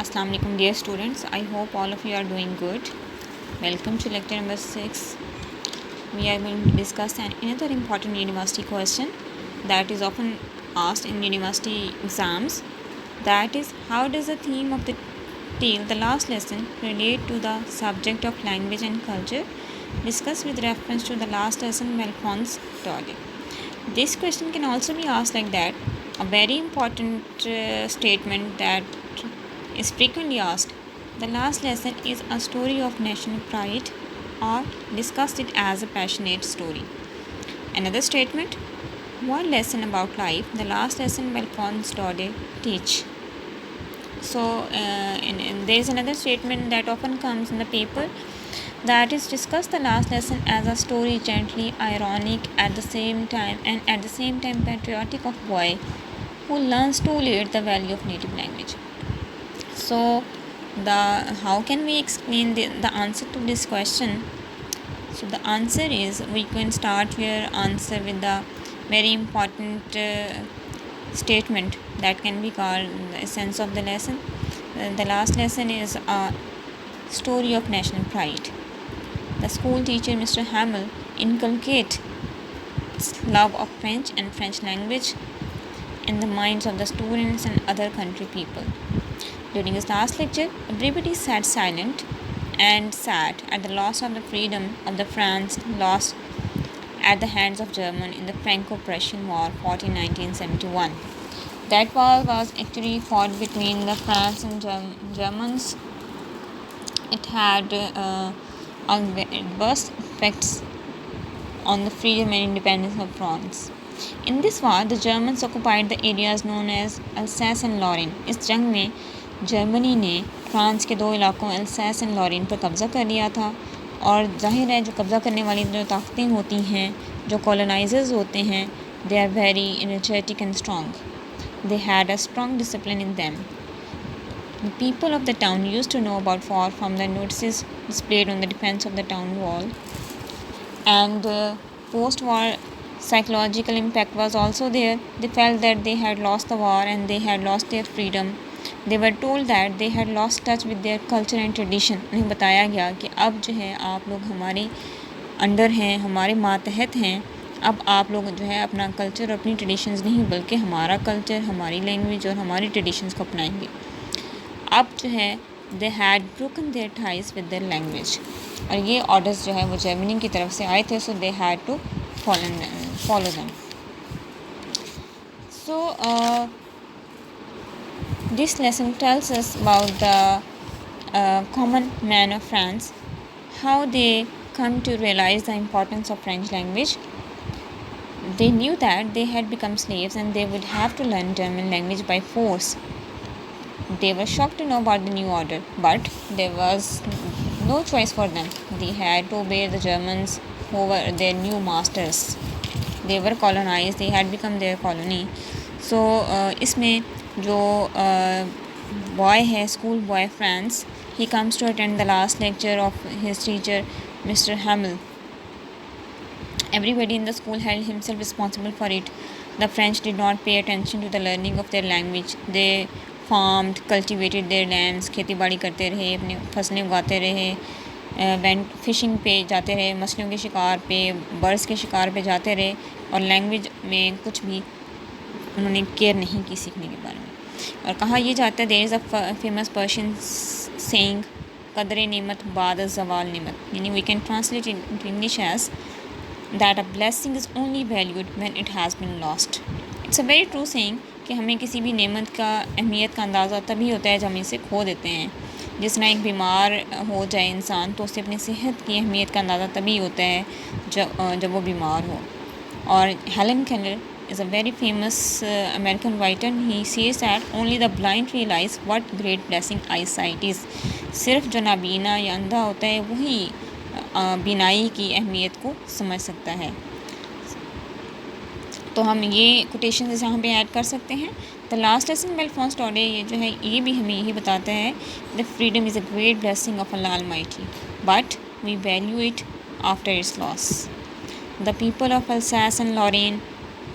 Assalamu alaikum dear students. I hope all of you are doing good. Welcome to lecture number 6. We are going to discuss another important university question that is often asked in university exams. That is, how does the theme of the tale, the last lesson, relate to the subject of language and culture discussed with reference to the last lesson by Alphonse Daudet? This question can also be asked like that. A very important statement that is frequently asked. The last lesson is a story of national pride or discussed it as a passionate story. Another statement, one lesson about life, the last lesson by Alphonse Daudet teach. So there is another statement that often comes in the paper, that is, discuss the last lesson as a story gently ironic at the same time and at the same time patriotic of boy who learns too late the value of native language. So how can we explain the answer to this question? So the answer is, we can start your answer with the very important statement that can be called the essence of the lesson. The last lesson is a story of national pride. The school teacher Mr. Hamel inculcates love of French and French language in the minds of the students and other country people. During his last lecture, everybody sat silent and sad at the loss of the freedom of the France lost at the hands of Germany in the Franco-Prussian War 1971. That war was actually fought between the France and Germans. It had adverse effects on the freedom and independence of France. In this war, the Germans occupied the areas known as Alsace and Lorraine. इस जंग में Germany ने France के 2 इलाकों अल्सैस and Lauren पर कब्ज़ा कर लिया था। और जाहिर है, जो कब्ज़ा करने वाली जो ताकतें होती हैं, जो कॉलोनाइजर्स होते हैं, they are very energetic and strong. They had a strong discipline in them. The people of the town used to know about war from the notices displayed on the defense of the town wall. And post-war psychological impact was also there. They felt that they had lost the war and they had lost their freedom. They were told that they had lost touch with their culture and tradition. उन्हें बताया गया कि अब जो है आप लोग हमारे अंडर हैं, हमारे मातहत हैं. अब आप लोग जो है अपना कल्चर और अपनी ट्रेडिशंस नहीं, बल्कि हमारा कल्चर, हमारी लैंग्वेज और हमारी ट्रेडिशंस को अपनाएंगे. अब जो है they had broken their ties with their language. और ये ऑर्डर्स जो है वो जर्मनी की तरफ से आए थे. So they had to follow them. So this lesson tells us about the common man of France, how they come to realize the importance of French language. They knew that they had become slaves and they would have to learn German language by force. They were shocked to know about the new order, but there was no choice for them. They had to obey the Germans who were their new masters. They were colonized, they had become their colony. So इसमें जो boy है, school boy France, he comes to attend the last lecture of his teacher Mr. Hamel. Everybody in the school held himself responsible for it. The French did not pay attention to the learning of their language. They farmed, cultivated their lands, खेती बाड़ी करते रहे, अपनी फसलें उगाते रहे, went fishing पे जाते रहे, मछलियों के शिकार पे, बर्ड्स के शिकार पे जाते रहे, और लैंग्वेज में कुछ भी उन्होंने केयर नहीं की सीखने के बारे में. और कहा यह जाता है, there is a famous Persian saying, कदर नेमत बाद ज़वाल नेमत. यानी we can translate in English as that a blessing is only valued when it has been lost. It's a very true saying कि हमें किसी भी नेमत का अहमियत का अंदाज़ा तभी होता है जब हम इसे खो देते हैं. जिस तरह एक बीमार हो जाए इंसान तो उसे अपनी सेहत की अहमियत का अंदाज़ा तभी होता है जब वो बीमार हो. और Helen Keller is a very famous American writer. He says that only the blind realize what great blessing eyesight is. सिर्फ जो नाबीना या अंधा होता है वही बीनाई की अहमियत को समझ सकता है. तो हम ये कोटेशन जैसे यहाँ पे ऐड कर सकते हैं. The last lesson by Alphonse Daudet, ये जो है ये भी हमें यही बताता है, the freedom is a great blessing of अल्लाह almighty, but we value it after its loss. The people of Alsace and Lorraine,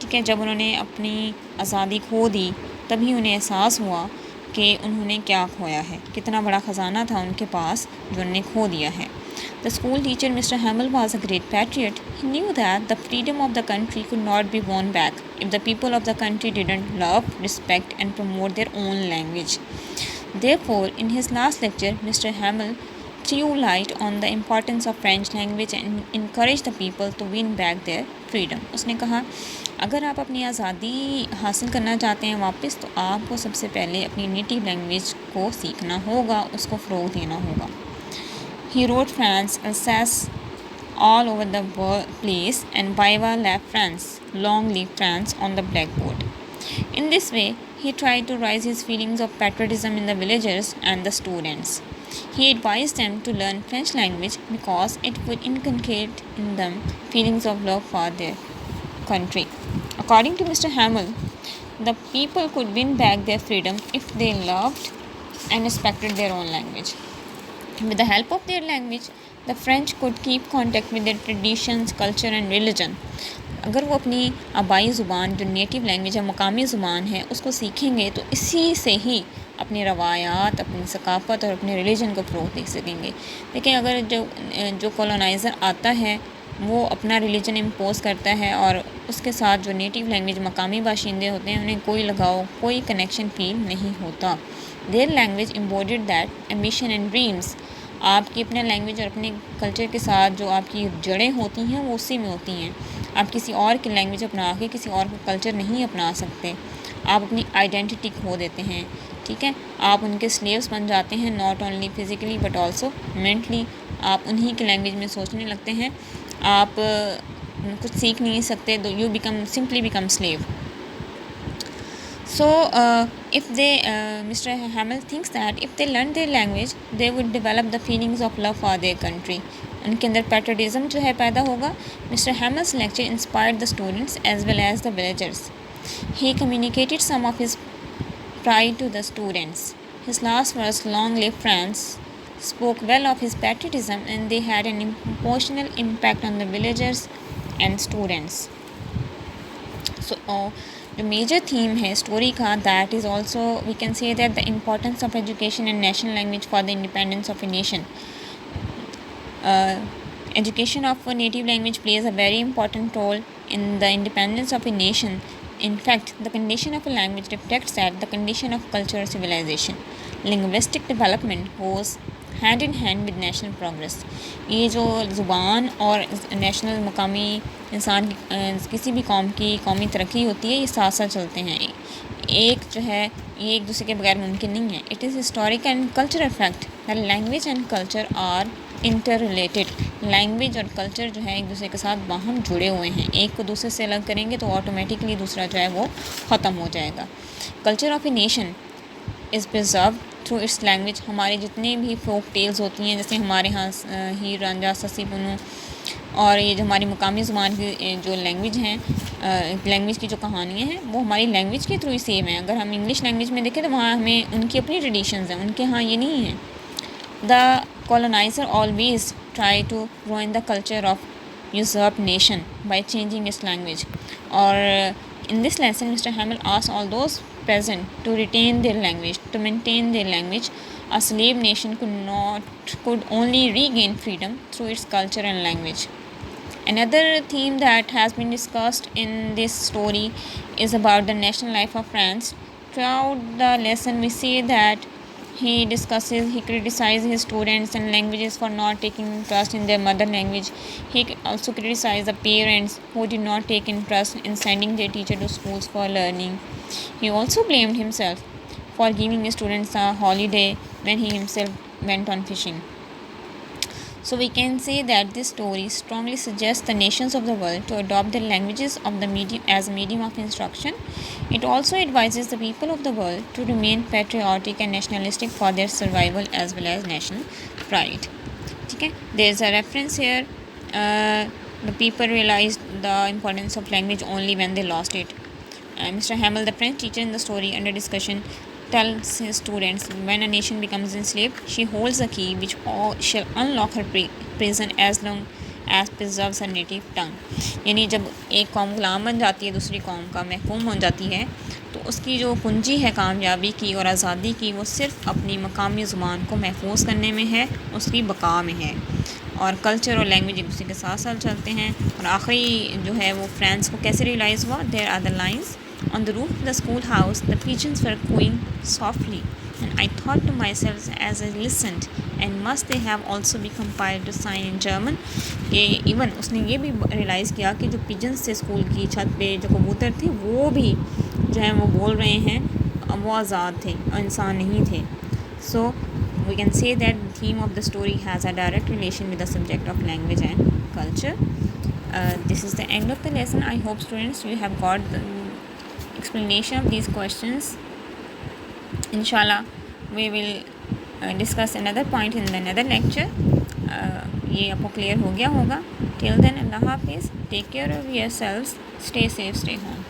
ठीक है, जब उन्होंने अपनी आज़ादी खो दी तभी उन्हें एहसास हुआ कि उन्होंने क्या खोया है, कितना बड़ा ख़जाना था उनके पास जो उन्होंने खो दिया है. The school teacher Mr. Hamel was a great patriot. He knew that the freedom of the country could not be won back if the people of the country didn't love, respect and promote their own language. Therefore, in his last lecture, Mr. Hamel threw light on the importance of French language and encouraged the people to win back their freedom. उसने कहा, अगर आप अपनी आज़ादी हासिल करना चाहते हैं वापस, तो आपको सबसे पहले अपनी नेटिव लैंग्वेज को सीखना होगा, उसको फ़रोग़ देना होगा. He wrote France, Alsace all over the place and Viva la France, long live France on the blackboard. In this way, he tried to raise his feelings of patriotism in the villagers and the students. He advised them to learn French language because it would inculcate in them feelings of love for their country. According to Mr. Hamel, the people could win back their freedom if they loved and respected their own language. With the help of their language, the French could keep contact with their traditions, culture and religion. अगर वो अपनी आबाई ज़ुबान जो native language है, मकामी ज़ुबान है, उसको सीखेंगे तो इसी से ही अपनी रवायात, अपनी सकाफ़त और अपने रिलीजन को फ़रोग़ दे सकेंगे. देखिए, अगर जो कॉलोनाइज़र आता है वो अपना रिलीजन इम्पोज़ करता है और उसके साथ जो नेटिव लैंग्वेज मकामी बाशिंदे होते हैं उन्हें कोई लगाव, कोई कनेक्शन फ़ील नहीं होता. Their language embodied that ambition and dreams. आपकी अपने लैंग्वेज और अपने कल्चर के साथ जो आपकी जड़ें होती हैं वो उसी में होती हैं. आप किसी और की लैंग्वेज अपना के किसी और का कल्चर नहीं अपना सकते. आप अपनी आइडेंटिटी खो देते हैं. ठीक है, आप उनके स्लेव्स बन जाते हैं, not only physically but also mentally. आप उन्हीं की लैंग्वेज में सोचने लगते हैं. आप कुछ सीख नहीं सकते, तो you simply become slave. So, Mr. Hamel thinks that if they learn their language, they would develop the feelings of love for their country. उनके अंदर patriotism जो है पैदा होगा. Mr. Hamel's lecture inspired the students as well as the villagers. He communicated some of his pride to the students. His last verse, "Long live France," spoke well of his patriotism, and they had an emotional impact on the villagers and students. So, जो major theme है story का, that is also we can say that the importance of education and national language for the independence of a nation. Education of a native language plays a very important role in the independence of a nation. In fact, the condition of a language reflects that the condition of culture or civilization. Linguistic development goes hand in hand with national progress. ये जो ज़ुबान और national मकामी इंसान की किसी भी कौम की कौमी तरक्की होती है, ये साथ साथ चलते हैं. एक जो है ये एक दूसरे के बगैर मुमकिन नहीं है. It is historic and cultural fact that language and culture are interrelated. Language और कल्चर जो है एक दूसरे के साथ बाहम जुड़े हुए हैं. एक को दूसरे से अलग करेंगे तो ऑटोमेटिकली दूसरा जो है वो ख़त्म हो जाएगा. Culture of a nation is preserve through it's language. हमारे जितने भी फोक टेल्स होती हैं, जैसे हमारे यहाँ हीर रांझा, ससी पुनू, और ये जो हमारी मुकामी ज़ुबान की जो लैंग्वेज हैं, लैंग्वेज की जो कहानियाँ हैं, वो हमारी लैंग्वेज के थ्रू ही सेम है. अगर हम इंग्लिश लैंग्वेज में देखें तो वहाँ हमें उनकी अपनी ट्रेडिशंस हैं, उनके यहाँ ये नहीं है. The coloniser always try to ruin the culture of usurped nation by changing its language. Or in this lesson, Mr. Hamel asked all those present to retain their language, to maintain their language. A slave nation could only regain freedom through its culture and language. Another theme that has been discussed in this story is about the national life of France. Throughout the lesson, we see that he criticizes his students and languages for not taking interest in their mother language. He also criticized the parents who did not take interest in sending their teacher to schools for learning. He also blamed himself for giving his students a holiday when he himself went on fishing. So we can say that this story strongly suggests the nations of the world to adopt their languages of the medium as a medium of instruction. It also advises the people of the world to remain patriotic and nationalistic for their survival as well as national pride. Okay, there is a reference here. The people realized the importance of language only when they lost it. Mr. Hamel, the French teacher in the story under discussion, tells his students, when a nation becomes enslaved, she holds a key which shall unlock her prison as long as preserves her native tongue. यानी जब एक कौम गुलाम बन जाती है, दूसरी कौम का महकूम हो जाती है, तो उसकी जो कुंजी है कामयाबी की और आज़ादी की, वो सिर्फ़ अपनी मकामी ज़ुबान को महफूज करने में है, उसकी बका में है। और कल्चर और लैंग्वेज एक दूसरे के साथ साथ चलते हैं। और आखिरी जो है वो फ्रेंड्स को कैसे रियलाइज़ हुआ, there are the lines on the roof of the school house the pigeons were cooing softly and I thought to myself as I listened and must they have also be compiled to sign in German। कि even उसने ये भी realise किया कि जो pigeons थे school की छत पे, जो कबूतर थे, वो भी जो है वो बोल रहे हैं, वो आज़ाद थे और इंसान नहीं थे। सो we can say that the theme of the story has a direct relation with the subject of language and culture. This is the end of the lesson. I hope students you have got the explanation of these questions. Inshallah we will discuss another point in the another lecture. ये आपको clear हो गया होगा। Till then, Allah Hafiz, take care of yourselves, stay safe, stay home.